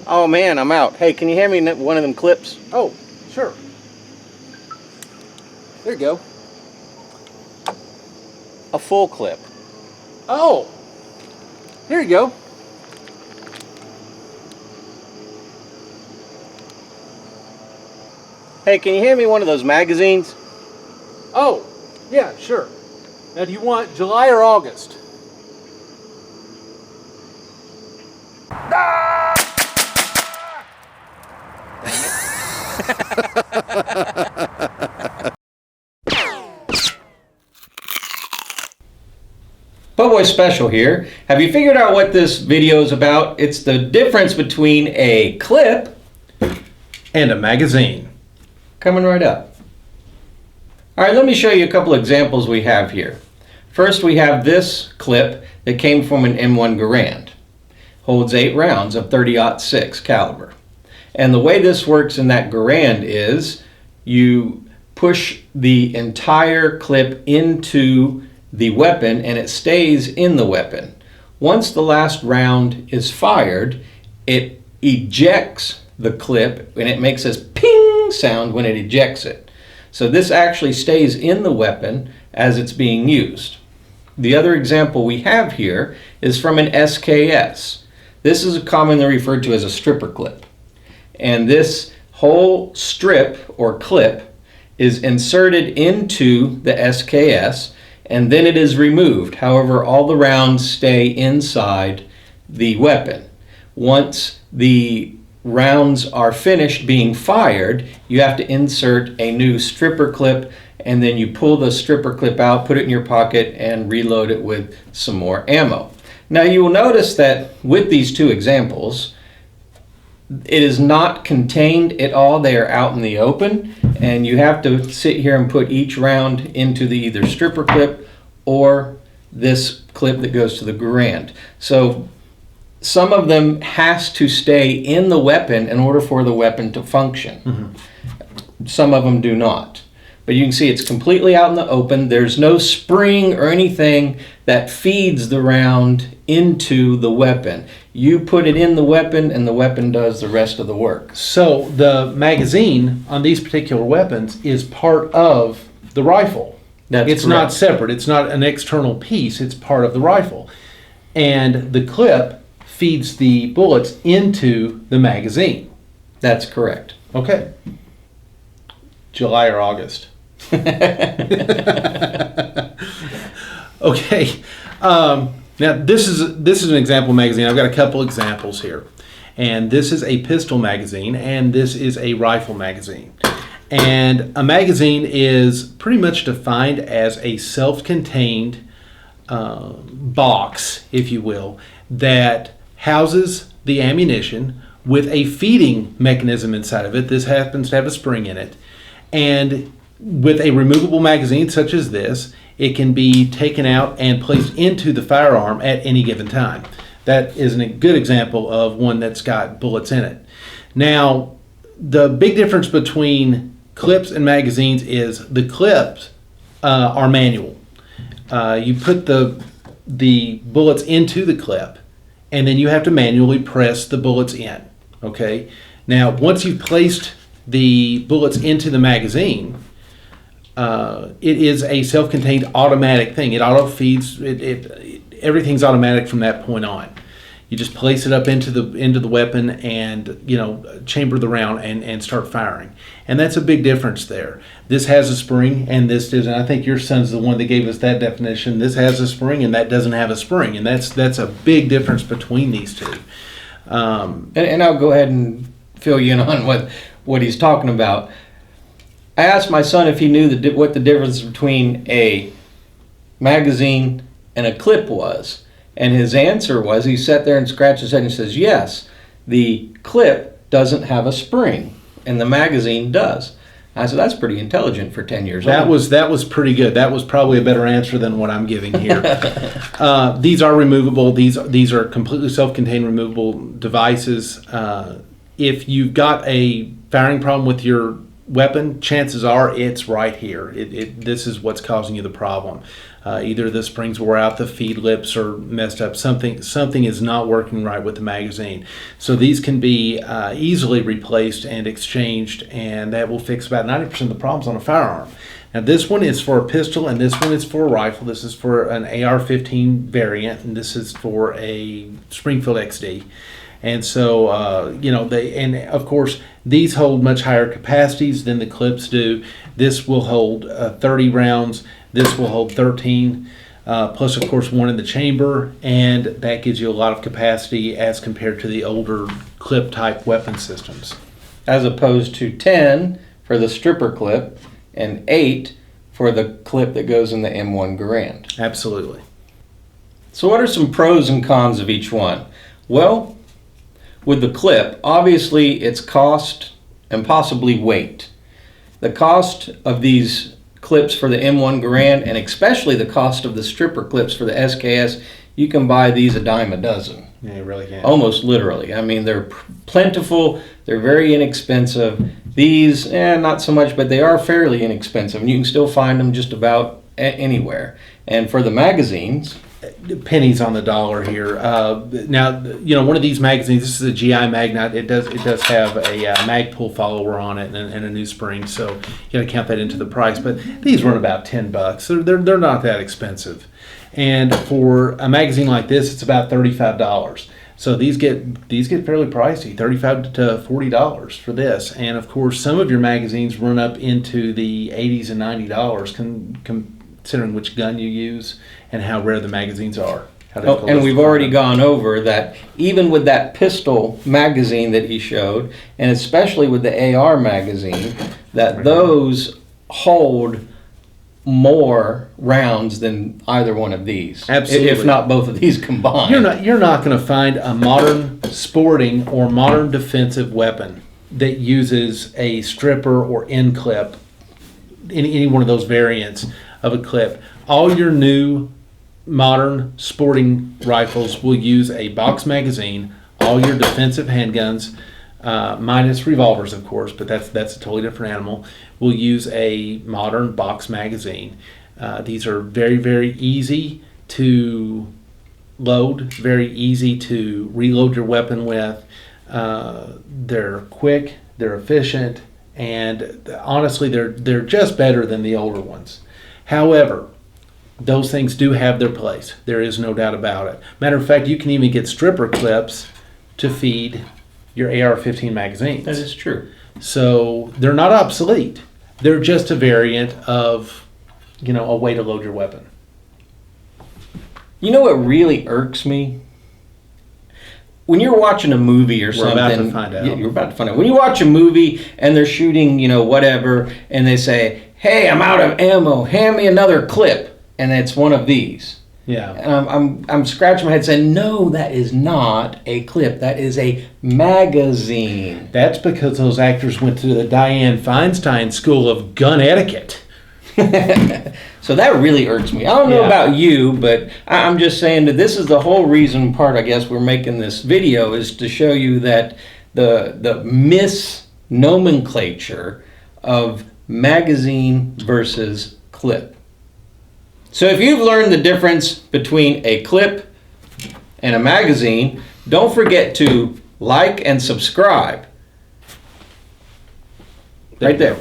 Oh man, I'm out. Hey, can you hand me one of them clips? Oh, sure. There you go. A full clip. Oh, here you go. Hey, can you hand me one of those magazines? Oh, yeah, sure. Now, do you want July or August? Boy Special here. Have you figured out what this video is about? It's the difference between a clip And a magazine. coming right up. All right, let me show you a couple examples we have here. First, we have this clip that came from an M1 Garand. Holds 8 rounds of 30-06 caliber. And the way this works in that Garand is you push the entire clip into the weapon and it stays in the weapon. Once the last round is fired, it ejects the clip and it makes this ping sound when it ejects it. So this actually stays in the weapon as it's being used. The other example we have here is from an SKS. This is commonly referred to as a stripper clip. And this whole strip or clip is inserted into the SKS and then it is removed. However, all the rounds stay inside the weapon. Once the rounds are finished being fired, you have to insert a new stripper clip and then you pull the stripper clip out, put it in your pocket and reload it with some more ammo. Now you will notice that with these two examples, it is not contained at all. They are out in the open and you have to sit here and put each round into the either stripper clip or this clip that goes to the Garand. So some of them has to stay in the weapon in order for the weapon to function. Mm-hmm. Some of them do not. But you can see it's completely out in the open. There's no spring or anything that feeds the round into the weapon. You put it in the weapon and the weapon does the rest of the work. So the magazine on these particular weapons is part of the rifle. It's correct. Not separate. It's not an external piece. It's part of the rifle. And the clip feeds the bullets into the magazine. That's correct. Okay. July or August? Okay. Now this is an example magazine. I've got a couple examples here, and this is a pistol magazine, and this is a rifle magazine. And a magazine is pretty much defined as a self-contained box, if you will, that houses the ammunition with a feeding mechanism inside of it. This happens to have a spring in it. And with a removable magazine such as this, it can be taken out and placed into the firearm at any given time. That is a good example of one that's got bullets in it. Now, the big difference between clips and magazines is the clips are manual. You put the bullets into the clip, and then you have to manually press the bullets in. Okay. Now, once you've placed the bullets into the magazine, it is a self-contained automatic thing. It auto feeds. Everything's automatic from that point on. You just place it up into the weapon and chamber the round and start firing. And that's a big difference there. This has a spring and this doesn't. I think your son's the one that gave us that definition. This has a spring and that doesn't have a spring, and that's a big difference between these two. And I'll go ahead and fill you in on what he's talking about. I asked my son if he knew what the difference between a magazine and a clip was. And his answer was, he sat there and scratched his head and says, yes, the clip doesn't have a spring and the magazine does. I said, that's pretty intelligent for 10 years old. That was pretty good. That was probably a better answer than what I'm giving here. These are removable. These are completely self-contained removable devices. If you've got a firing problem with your weapon, chances are it's right here. This is what's causing you the problem. Either the springs wore out, the feed lips are messed up, something is not working right with the magazine. So these can be easily replaced and exchanged, and that will fix about 90% of the problems on a firearm. Now this one is for a pistol, and this one is for a rifle. This is for an AR-15 variant, and this is for a Springfield XD. And so, and of course, these hold much higher capacities than the clips do. This will hold 30 rounds. This will hold 13, plus, of course, one in the chamber, and that gives you a lot of capacity as compared to the older clip-type weapon systems. As opposed to 10 for the stripper clip and 8 for the clip that goes in the M1 Garand. Absolutely. So what are some pros and cons of each one? Well, with the clip, obviously it's cost and possibly weight. The cost of these clips for the M1 Garand, and especially the cost of the stripper clips for the SKS, you can buy these a dime a dozen. Yeah, you really can. Almost literally. I mean, they're plentiful, they're very inexpensive. These, not so much, but they are fairly inexpensive, and you can still find them just about anywhere. And for the magazines, pennies on the dollar here. Now, one of these magazines, this is a GI Magnite. It does have a Magpul follower on it and a new spring, so you got to count that into the price. But these run about $10. They're not that expensive. And for a magazine like this, it's about $35. So these get fairly pricey, $35 to $40 for this. And of course, some of your magazines run up into the $80s and $90, considering which gun you use and how rare the magazines are. And we've already gone over that even with that pistol magazine that he showed, and especially with the AR magazine, that those hold more rounds than either one of these. Absolutely. If not both of these combined. You're not going to find a modern sporting or modern defensive weapon that uses a stripper or end clip, any one of those variants of a clip. All your new modern sporting rifles will use a box magazine. All your defensive handguns, minus revolvers, of course, but that's a totally different animal, will use a modern box magazine. These are very, very easy to load, very easy to reload your weapon with. They're quick, they're efficient, and honestly, they're just better than the older ones. However, those things do have their place. There is no doubt about it. Matter of fact, you can even get stripper clips to feed your AR-15 magazines. That is true. So they're not obsolete. They're just a variant of, a way to load your weapon. You know what really irks me? When you're watching a movie or something, about to find out. You're about to find out. When you watch a movie and they're shooting, whatever, and they say, "Hey, I'm out of ammo. Hand me another clip," and it's one of these. Yeah. And I'm scratching my head saying, "No, that is not a clip. That is a magazine." That's because those actors went to the Dianne Feinstein School of Gun Etiquette. So that really irks me. I don't know about you, but I'm just saying that this is the whole reason part, I guess, we're making this video, is to show you that the misnomenclature of magazine versus clip. So if you've learned the difference between a clip and a magazine, don't forget to like and subscribe. Right there.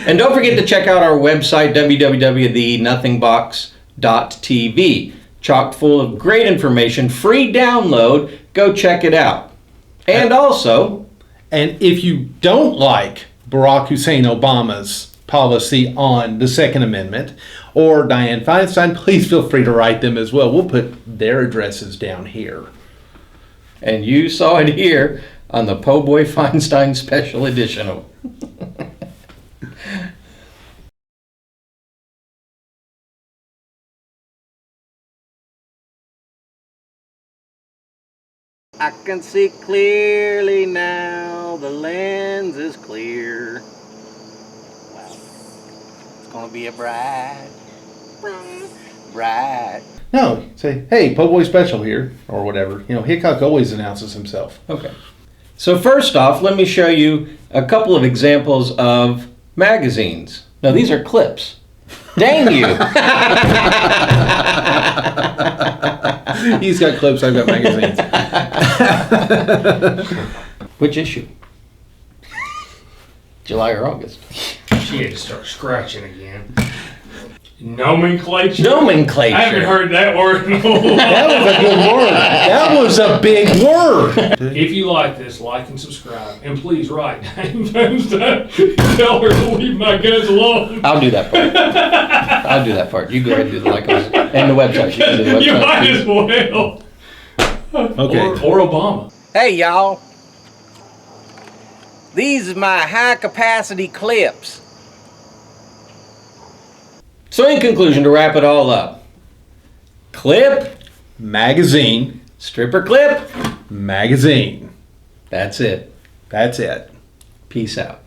And don't forget to check out our website, www.thenothingbox.tv. Chock full of great information, free download. Go check it out. And also... And if you don't like Barack Hussein Obama's policy on the Second Amendment or Dianne Feinstein, please feel free to write them as well. We'll put their addresses down here. And you saw it here on the Po' Boy Feinstein Special Edition. I can see clearly now, the lens is clear. Wow. It's gonna be a bright. No, say, "Hey, Po' Boy Special here," or whatever. Hickok always announces himself. Okay. So first off, let me show you a couple of examples of magazines. No, these are clips. Dang you! He's got clips, I've got magazines. Which issue? July or August? She had to start scratching again. Nomenclature. Nomenclature. I haven't heard that word in a while. That was a good word. That was a big word. If you like this, like and subscribe. And please write Dame Thumbs Up. Tell her to leave my guns alone. I'll do that part. I'll do that part. You go ahead and do the like and the website. You can do the website. You might as well. Okay. Or Obama. Hey, y'all. These are my high-capacity clips. So in conclusion, to wrap it all up, clip, Magazine. stripper clip, Magazine. that's it. That's it. Peace out.